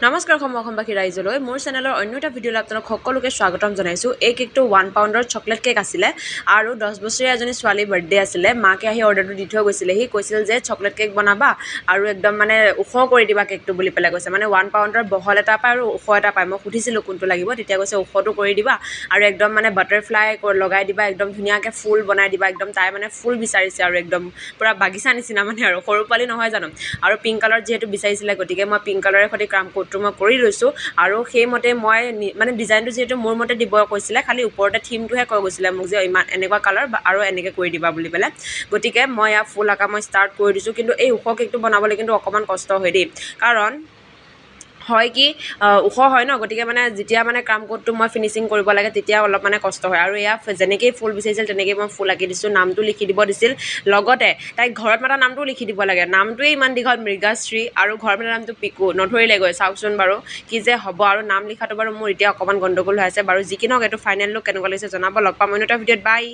নমস্কাৰ অসমবাসী ৰাইজলৈ মোৰ চেনেলৰ অন্য এটা ভিডিঅ'লৈ আপোনালোক সকলোকে স্বাগতম জনাইছোঁ। এই কেকটো 1 পাউণ্ডৰ চকলেট কেক আছিলে আৰু 10 বছৰীয়া এজনী ছোৱালীৰ বাৰ্থডে আছিলে। মাকে আহি অৰ্ডাৰটো দি থৈ গৈছিলে। সি কৈছিল যে চকলেট কেক বনাবা আৰু একদম মানে ওখ কৰি দিবা কেকটো বুলি পেলাই কৈছে। মানে 1 পাউণ্ডৰ বহল এটা পায় আৰু ওখ এটা পায়। মই সুধিছিলোঁ কোনটো লাগিব, তেতিয়া কৈছে ওখটো কৰি দিবা আৰু একদম মানে বাটাৰফ্লাই লগাই দিবা, একদম ধুনীয়াকৈ ফুল বনাই দিবা। একদম তাই মানে ফুল বিচাৰিছে আৰু একদম পূৰা বাগিচা নিচিনা মানে আৰু সৰু পোৱালি নহয় জানো। আৰু পিংক কালাৰ যিহেতু বিচাৰিছিলে, গতিকে মই পিংক কালাৰৰ সৈতে ক্ৰাম কোডটো মই কৰি লৈছোঁ আৰু সেইমতে মই মানে ডিজাইনটো যিহেতু মোৰ মতে দিব কৈছিলে, খালি ওপৰতে থিমটোহে কৈ গৈছিলে মোক যে ইমান এনেকুৱা কালাৰ আৰু এনেকৈ কৰি দিবা বুলি পেলাই। গতিকে মই ইয়াৰ ফুল আঁকা মই ষ্টাৰ্ট কৰি দিছোঁ। কিন্তু এই ওখ কেকটো বনাবলৈ কিন্তু অকণমান কষ্ট হয় দেই, কাৰণ হয় কি ওখ হয় ন, গতিকে মানে যেতিয়া মানে ক্ৰাম কোডটো মই ফিনিচিং কৰিব লাগে তেতিয়া অলপ মানে কষ্ট হয়। আৰু এয়া যেনেকেই ফুল বিচাৰিছিল তেনেকেই মই ফুল আঁকি দিছোঁ, নামটো লিখি দিব দিছিল, লগতে তাইক ঘৰত মাতা নামটোও লিখি দিব লাগে। নামটোৱেই ইমান দীঘল, মৃগাশ্ৰী, আৰু ঘৰত মাতা নামটো পিকু, নধৰিলেগৈ। চাওকচোন বাৰু কি যে হ'ব। আৰু নাম লিখাটো বাৰু মোৰ এতিয়া অকণমান গণ্ডগোল হৈ আছে বাৰু। যি কি নহওক এইটো ফাইনেল লুক কেনেকুৱা লাগিছে জনাব। লগ পাম অন্য এটা ভিডিঅ'ত। বাই।